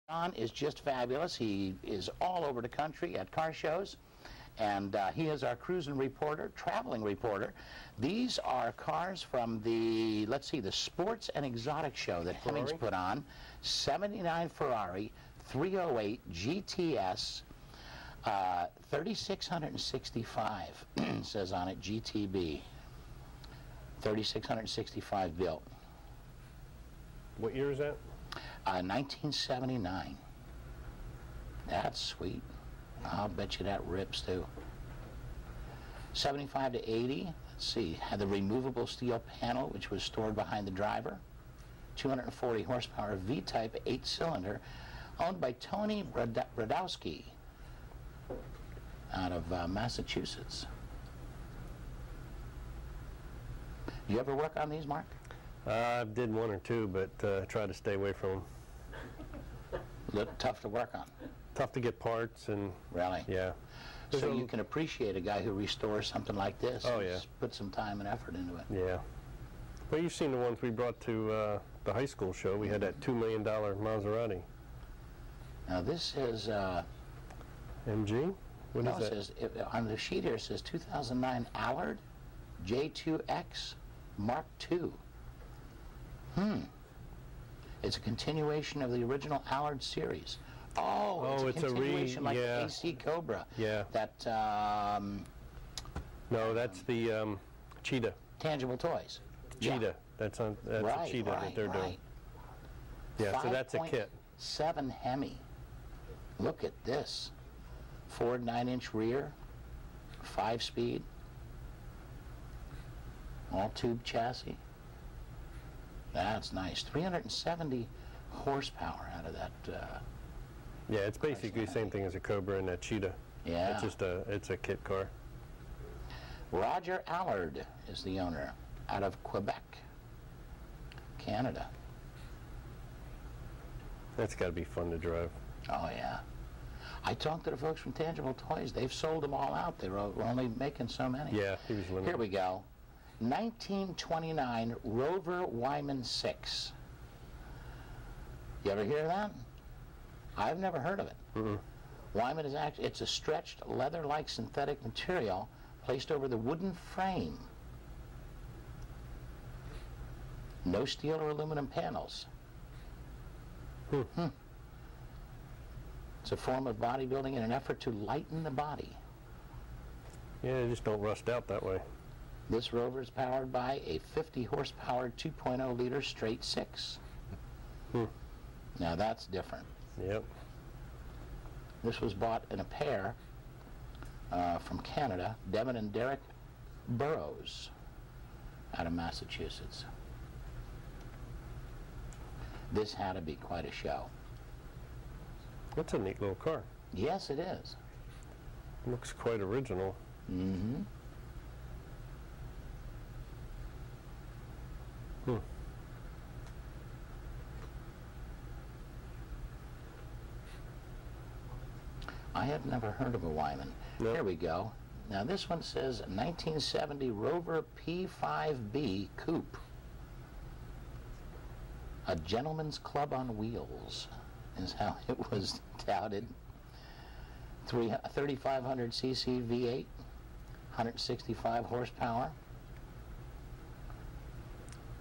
John is just fabulous. He is all over the country at car shows, and he is our cruising reporter, traveling reporter. These are cars from the, let's see, the Sports and Exotic Show that Hemmings put on. 79 Ferrari 308 GTS, 3665 says on it, GTB. 3665 built. What year is that? 1979. That's sweet. I'll bet you that rips too. 75 to 80. Let's see. Had the removable steel panel, which was stored behind the driver. 240 horsepower V-type 8-cylinder, owned by Tony Brodowski out of Massachusetts. You ever work on these, Mark? I did one or two, but try to stay away from them. Look tough to work on. Tough to get parts and... Really? Yeah. So you can appreciate a guy who restores something like this. Oh, yeah. Put some time and effort into it. Yeah. Well, you've seen the ones we brought to the high school show. We had that $2 million Maserati. Now this is... MG? What no, is it says, on the sheet here it says 2009 Allard J2X Mark II. It's a continuation of the original Allard series. Oh, it's a continuation like the AC Cobra. Yeah. That, no, that's the Cheetah. Tangible Toys. Cheetah. Yeah. That's a Cheetah that they're doing. Yeah, so that's a kit. 7 Hemi. Look at this. Ford 9-inch rear, 5-speed, all-tube chassis. That's nice. 370 horsepower out of that. Yeah, it's basically the same thing as a Cobra and a Cheetah. Yeah. It's just it's a kit car. Roger Allard is the owner, out of Quebec, Canada. That's got to be fun to drive. Oh, yeah. I talked to the folks from Tangible Toys. They've sold them all out. They were only making so many. Yeah, he was limited. Here we go. 1929 Rover Wyman 6. You ever hear of that? I've never heard of it. Wyman is actually, it's a stretched leather-like synthetic material placed over the wooden frame. No steel or aluminum panels. It's a form of bodybuilding in an effort to lighten the body. Yeah, they just don't rust out that way. This Rover is powered by a 50 horsepower 2.0 liter straight 6. Now that's different. Yep. This was bought in a pair from Canada, Devin and Derek Burrows out of Massachusetts. This had to be quite a show. That's a neat little car. Yes, it is. Looks quite original. I had never heard of a Wyman. Nope. Here we go. Now this one says 1970 Rover P5B Coupe. A gentleman's club on wheels is how it was touted. 3,500 cc V8, 165 horsepower.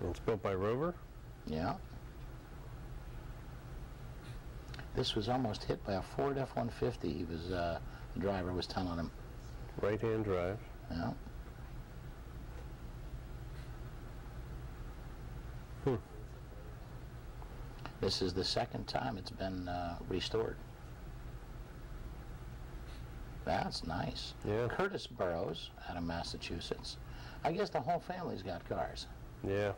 And it's built by Rover? Yeah. This was almost hit by a Ford F-150. He was, the driver was telling him. Right-hand drive. Yeah. This is the second time it's been restored. That's nice. Yeah. Curtis Burrows out of Massachusetts. I guess the whole family's got cars. Yeah.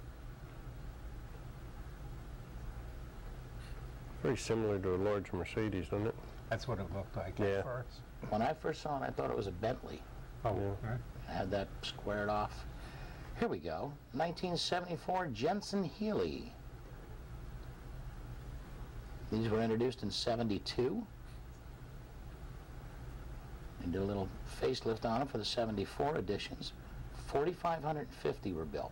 Very similar to a large Mercedes, doesn't it? That's what it looked like Yeah. at first. When I first saw it, I thought it was a Bentley. Oh, Yeah. right. I had that squared off. Here we go. 1974 Jensen Healy. These were introduced in 72. And did a little facelift on them for the 74 editions. 4,550 were built.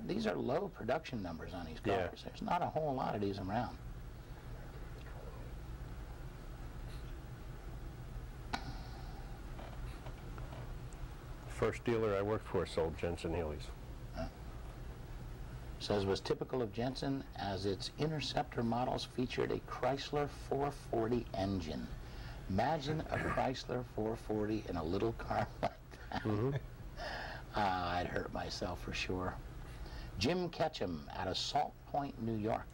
These are low production numbers on these cars. Yeah. There's not a whole lot of these around. first dealer I worked for sold Jensen Healey's. Says was typical of Jensen as its Interceptor models featured a Chrysler 440 engine. Imagine a Chrysler 440 in a little car like that. Mm-hmm. I'd hurt myself for sure. Jim Ketchum out of Salt Point, New York.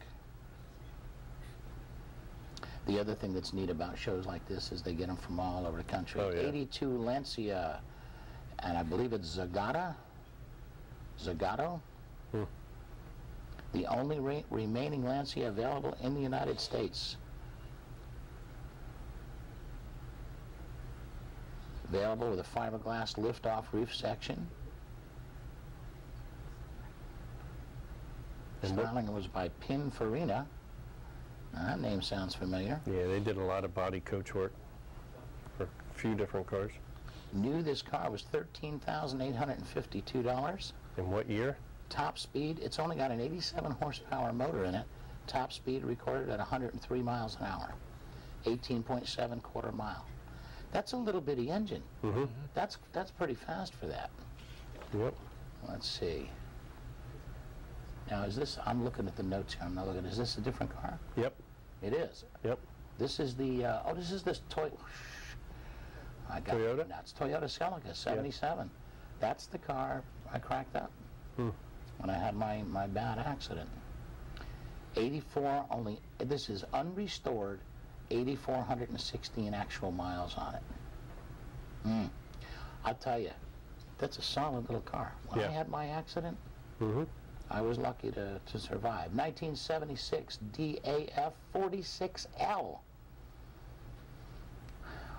The other thing that's neat about shows like this is they get them from all over the country. Oh, yeah. 82 Lancia, and I believe it's Zagato. The only remaining Lancia available in the United States. Available with a fiberglass lift-off roof section. Styling was by Pininfarina. Now, that name sounds familiar. Yeah, they did a lot of body coach work for a few different cars. New this car was $13,852. In what year? Top speed, it's only got an 87 horsepower motor in it. Top speed recorded at 103 miles an hour. 18.7 quarter mile. That's a little bitty engine. Mm-hmm. That's pretty fast for that. Yep. Let's see. Now is this, I'm looking at the notes here, I'm not looking, is this a different car? Yep. It is. Yep. This is the, this is this Toyota. I got Toyota? it. That's Toyota Celica, 77. That's the car I cracked up when I had my bad accident. 84 only, this is unrestored, 8,416 actual miles on it. I'll tell you, that's a solid little car. When I had my accident, I was lucky to survive. 1976 DAF 46L.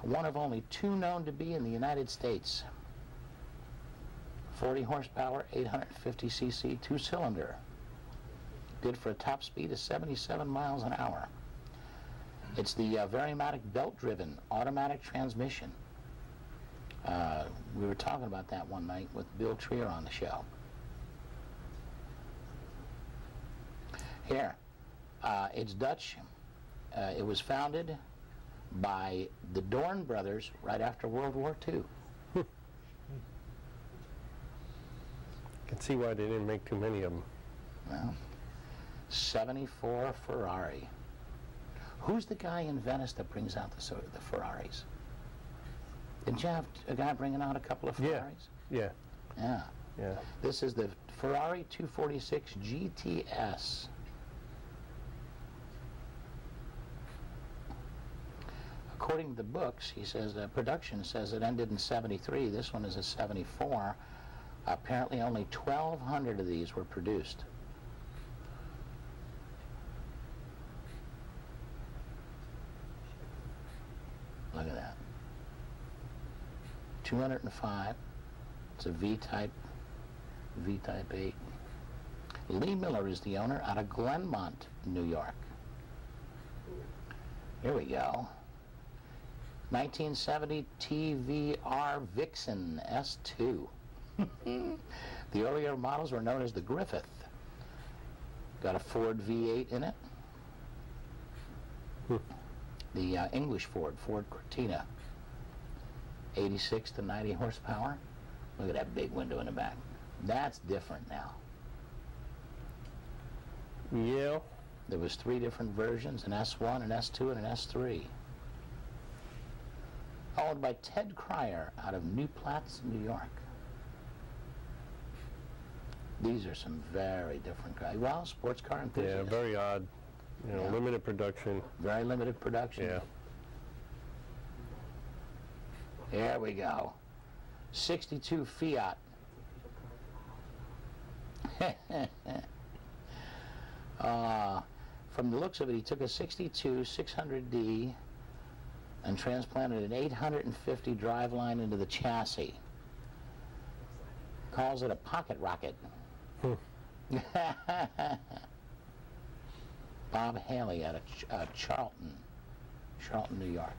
One of only two known to be in the United States. 40 horsepower, 850 cc, two-cylinder. Good for a top speed of 77 miles an hour. It's the Varimatic belt-driven automatic transmission. We were talking about that one night with Bill Trier on the show. Here, it's Dutch. It was founded by the Dorn brothers right after World War II. Can see why they didn't make too many of them. Well, 74 Ferrari. Who's the guy in Venice that brings out the Ferraris? Didn't you have a guy bringing out a couple of Ferraris? Yeah. Yeah. Yeah. This is the Ferrari 246 GTS. According to the books, he says production says it ended in 73. This one is a 74. Apparently only 1,200 of these were produced. Look at that. 205. It's a V-type 8. Lee Miller is the owner out of Glenmont, New York. Here we go. 1970 TVR Vixen S2. The earlier models were known as the Griffith. Got a Ford V8 in it. The English Ford Cortina. 86 to 90 horsepower. Look at that big window in the back. That's different now. Yeah. There was 3 different versions, an S1, an S2, and an S3. Owned by Ted Cryer out of New Platts, New York. These are some very different guys. Well, sports car enthusiasts. Yeah, very odd. You know, limited production. Very limited production. Yeah. Here we go. 62 Fiat. From the looks of it, he took a 62 600D and transplanted an 850 driveline into the chassis. Calls it a pocket rocket. Bob Haley out of Charlton, New York.